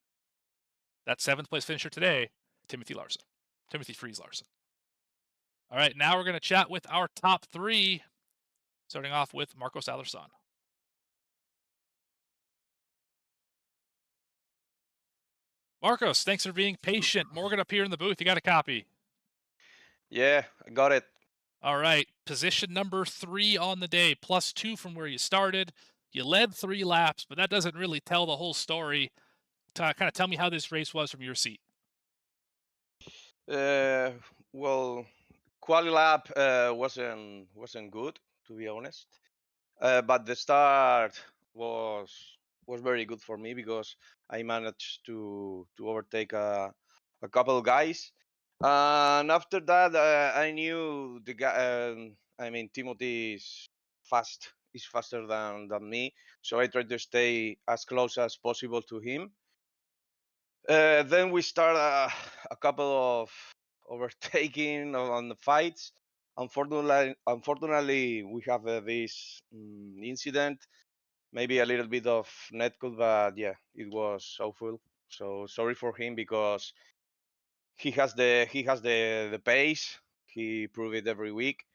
That 7th place finisher today, Timothy Larson, Timothy Freeze Larson. All right, now we're going to chat with our top 3, starting off with Marcos Alarson. Marcos, thanks for being patient. Morgan up here in the booth. You got a copy? Yeah, I got it. All right. Position number 3 on the day, +2 from where you started. You led 3 laps, but that doesn't really tell the whole story. Kind of tell me how this race was from your seat. Well, quali lap wasn't good, to be honest. But the start was very good for me because I managed to overtake a couple of guys, and after that I knew the guy. I mean, Timothy is fast. Is faster than me, so I tried to stay as close as possible to him. Then we start a couple of overtaking on the fights. Unfortunately, we have this incident. Maybe a little bit of netcode, but yeah, it was awful. So sorry for him because he has the pace. He prove it every week.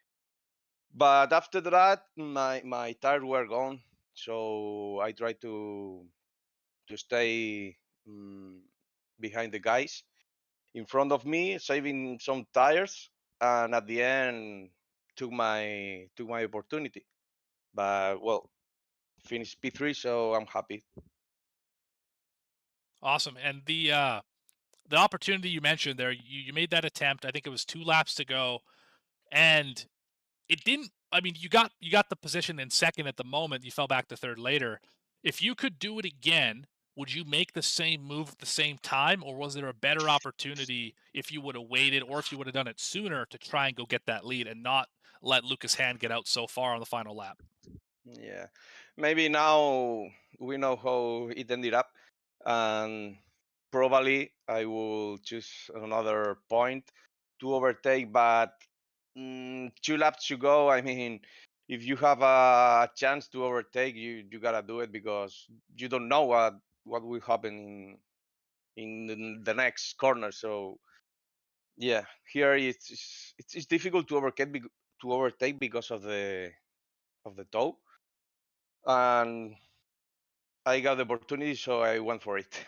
But after that, my tires were gone. So I tried to stay behind the guys in front of me, saving some tires, and at the end took my opportunity. But well, finished P3, so I'm happy. Awesome. And the opportunity you mentioned there, you made that attempt. I think it was 2 laps to go, and it didn't. I mean, you got the position in second at the moment. You fell back to third later. If you could do it again, would you make the same move at the same time, or was there a better opportunity if you would have waited, or if you would have done it sooner to try and go get that lead and not let Lucas Hand get out so far on the final lap? Yeah, maybe now we know how it ended up, and probably I will choose another point to overtake. But 2 laps to go. I mean, if you have a chance to overtake, you gotta do it because you don't know what will happen in the next corner. So yeah, here it's difficult to overtake because of the toe, and I got the opportunity, so I went for it.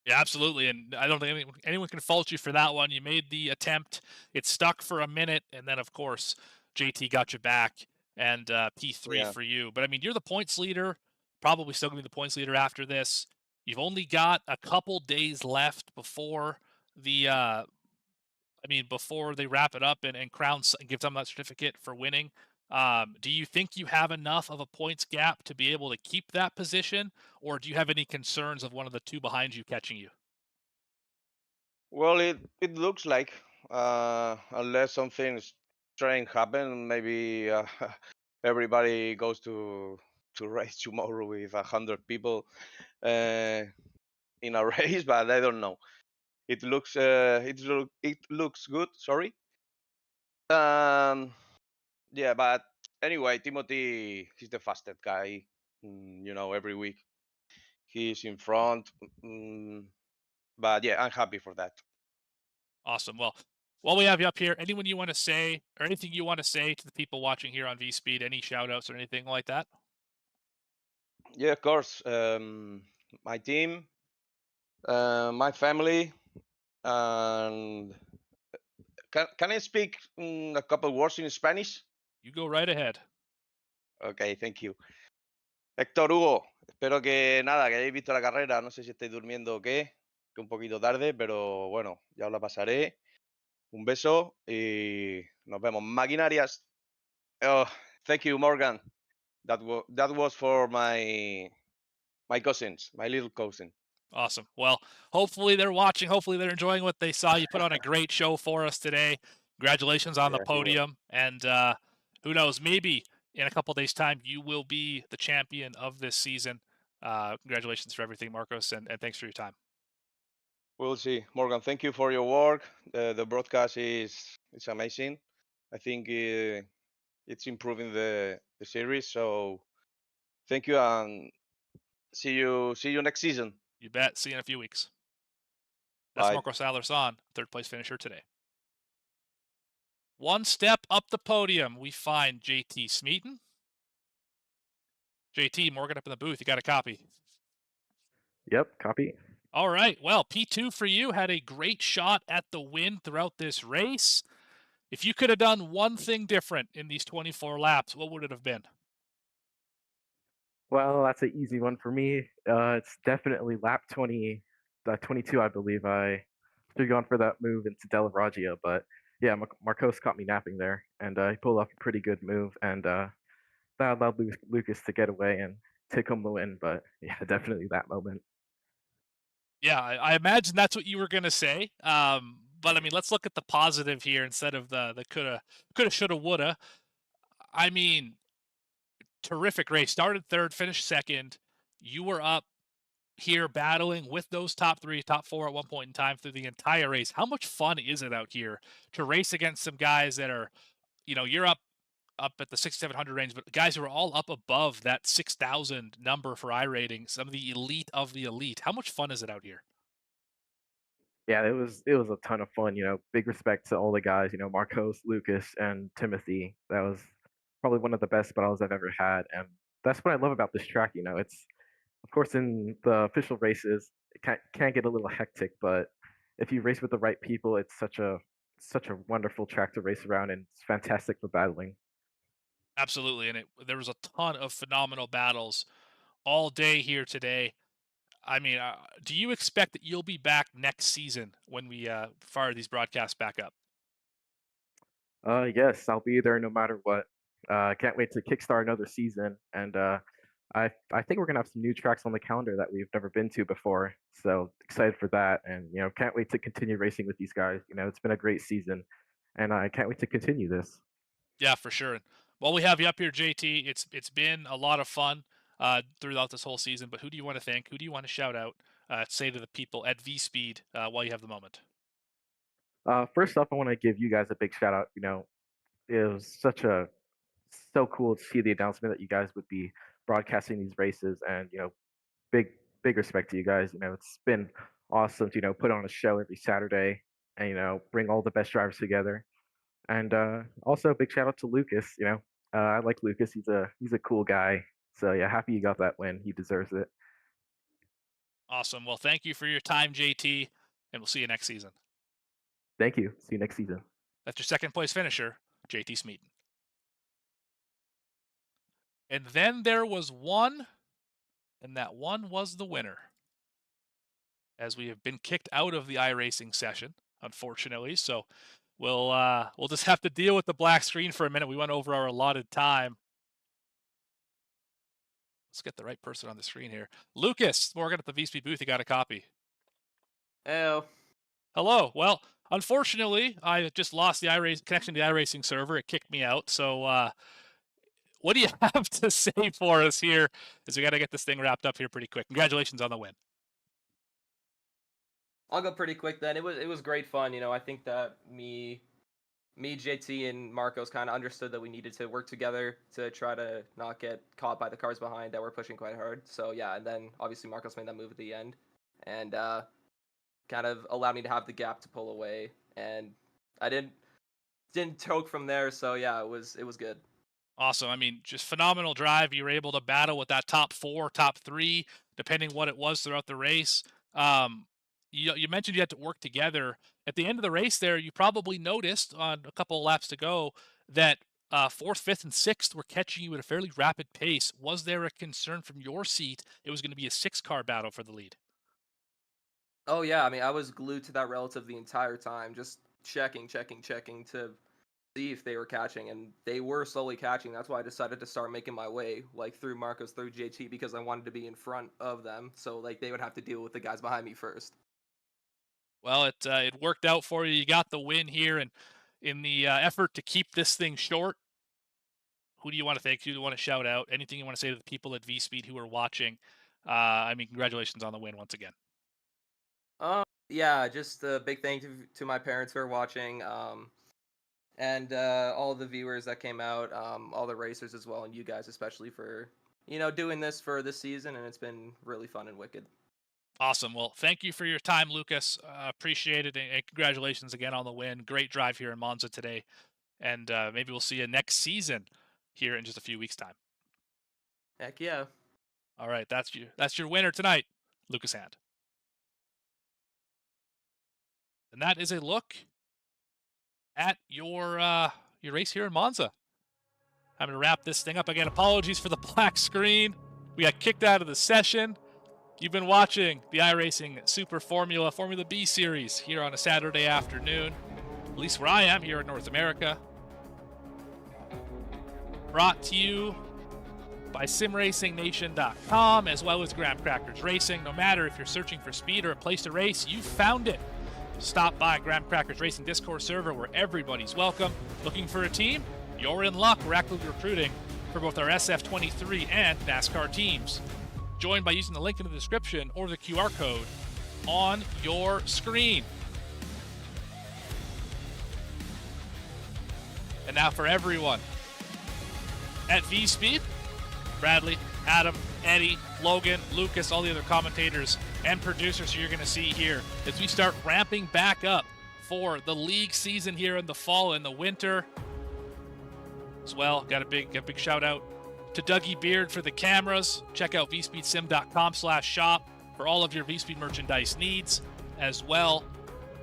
Yeah, absolutely. And I don't think anyone can fault you for that one. You made the attempt. It stuck for a minute. And then, of course, JT got you back and P3 Yeah. for you. But I mean, you're the points leader, probably still going to be the points leader after this. You've only got a couple days left before before they wrap it up and crown and give them that certificate for winning. Do you think you have enough of a points gap to be able to keep that position, or do you have any concerns of one of the 2 behind you catching you? Well, it looks like unless something strange happen, maybe everybody goes to race tomorrow with 100 people uh, in a race, but I don't know. It looks good. Sorry. Um, yeah, but anyway, Timothy, he's the fastest guy. Every week he's in front. But yeah, I'm happy for that. Awesome. Well, while we have you up here, anyone you want to say or anything you want to say to the people watching here on VSPEED, any shout outs or anything like that? Yeah, of course. My team, my family, and can I speak a couple words in Spanish? You go right ahead. Okay, thank you. Héctor, Hugo, espero que nada, que hayáis visto la carrera. No sé si estáis durmiendo o qué, que un poquito tarde, pero bueno, ya os la pasaré. Un beso y nos vemos. Maquinarias. Oh, thank you, Morgan. That was for my cousins, my little cousin. Awesome. Well, hopefully they're watching. Hopefully they're enjoying what they saw. You put on a great show for us today. Congratulations on the Yeah, he will. podium. And who knows, maybe in a couple days' time, you will be the champion of this season. Congratulations for everything, Marcos, and thanks for your time. We'll see. Morgan, thank you for your work. The broadcast is amazing. I think it's improving the series. So thank you, and see you next season. You bet. See you in a few weeks. That's Bye. Marcos Alarson, third place finisher today. One step up the podium, we find JT Smeaton. JT, Morgan up in the booth. You got a copy? Yep, copy. All right. Well, P2 for you had a great shot at the win throughout this race. If you could have done one thing different in these 24 laps, what would it have been? Well, that's an easy one for me. It's definitely lap 22, I believe. I should have gone for that move into Della Raggia, but yeah, Marcos caught me napping there, and he pulled off a pretty good move, and that allowed Lucas to get away and take home the win. But yeah, definitely that moment. Yeah, I imagine that's what you were going to say. But I mean, let's look at the positive here instead of the coulda, shoulda, woulda. I mean, terrific race. Started third, finished second. You were up here battling with those top three, top four at one point in time through the entire race. How much fun is it out here to race against some guys that are, you're up at the 6,700 range, but guys who are all up above that 6,000 number for iRating, some of the elite of the elite. How much fun is it out here? Yeah, it was a ton of fun. Big respect to all the guys. Marcos, Lucas, and Timothy. That was probably one of the best battles I've ever had, and that's what I love about this track. It's of course in the official races it can get a little hectic, but if you race with the right people, it's such a wonderful track to race around, and it's fantastic for battling. Absolutely, and there was a ton of phenomenal battles all day here today. I mean, do you expect that you'll be back next season when we fire these broadcasts back up? Yes, I'll be there no matter what. Can't wait to kickstart another season, and I think we're gonna have some new tracks on the calendar that we've never been to before. So excited for that, and can't wait to continue racing with these guys. It's been a great season, and I can't wait to continue this. Yeah, for sure. While we have you up here, JT, it's been a lot of fun throughout this whole season. But who do you want to thank? Who do you want to shout out? Say to the people at VSPEED while you have the moment. First up, I want to give you guys a big shout out. It was so cool to see the announcement that you guys would be broadcasting these races, and big respect to you guys. It's been awesome to put on a show every Saturday, and bring all the best drivers together. And also a big shout out to Lucas. I like Lucas. He's a cool guy. So yeah, happy you got that win. He deserves it. Awesome. Well, thank you for your time, JT, and we'll see you next season. Thank you. See you next season. That's your second place finisher, JT Smeaton. And then there was one, and that one was the winner. As we have been kicked out of the iRacing session, unfortunately. So we'll just have to deal with the black screen for a minute. We went over our allotted time. Let's get the right person on the screen here. Lucas Morgan at the VSP booth. You got a copy. Hello. Hello. Well, unfortunately, I just lost the connection to the iRacing server. It kicked me out. So what do you have to say for us here? As we got to get this thing wrapped up here pretty quick. Congratulations on the win. I'll go pretty quick then. It was great fun. I think that me, JT, and Marcos kind of understood that we needed to work together to try to not get caught by the cars behind that were pushing quite hard. So yeah, and then obviously Marcos made that move at the end, and kind of allowed me to have the gap to pull away, and I didn't choke from there. So yeah, it was good. Awesome. I mean, just phenomenal drive. You were able to battle with that top 4, top 3, depending what it was throughout the race. You mentioned you had to work together. At the end of the race there, you probably noticed on a couple of laps to go that 4th, 5th, and 6th were catching you at a fairly rapid pace. Was there a concern from your seat it was going to be a 6-car battle for the lead? Oh yeah, I mean, I was glued to that relative the entire time, just checking to see if they were catching, and they were slowly catching. That's why I decided to start making my way like through Marcos, through JT, because I wanted to be in front of them, so like they would have to deal with the guys behind me first. Well, it worked out for you. You got the win here, and in the effort to keep this thing short, who do you want to thank? Who do you want to shout out? Anything you want to say to the people at VSPEED who are watching? I mean, congratulations on the win once again. Yeah, just a big thank you to my parents who are watching, and all the viewers that came out, all the racers as well, and you guys especially for doing this for this season, and it's been really fun and wicked. Awesome. Well, thank you for your time, Lucas. Appreciate it, and congratulations again on the win. Great drive here in Monza today, and maybe we'll see you next season here in just a few weeks' time. Heck yeah. All right, that's your winner tonight, Lucas Hand. And that is a look at your race here in Monza. I'm gonna wrap this thing up again. Apologies for the black screen. We got kicked out of the session. You've been watching the iRacing Super Formula B Series here on a Saturday afternoon, at least where I am here in North America. Brought to you by SimRacingNation.com as well as Graham Crackers Racing. No matter if you're searching for speed or a place to race, you found it. Stop by Graham Crackers Racing Discord server where everybody's welcome. Looking for a team? You're in luck. We're actively recruiting for both our SF23 and NASCAR teams. Join by using the link in the description or the QR code on your screen. And now for everyone at VSPEED, Bradley, Adam, Eddie, Logan, Lucas, all the other commentators and producers you're going to see here as we start ramping back up for the league season here in the fall and the winter. As well, got a big shout out to Dougie Beard for the cameras. Check out vspeedsim.com/shop for all of your VSPEED merchandise needs as well.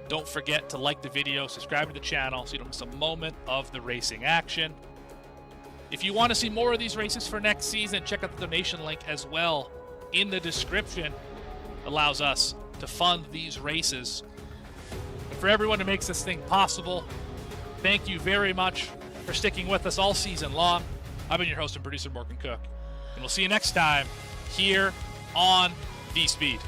Don't forget to like the video, subscribe to the channel so you don't miss a moment of the racing action. If you want to see more of these races for next season, check out the donation link as well in the description. Allows us to fund these races. And for everyone who makes this thing possible, thank you very much for sticking with us all season long. I've been your host and producer, Morgan Cook. And we'll see you next time here on VSPEED.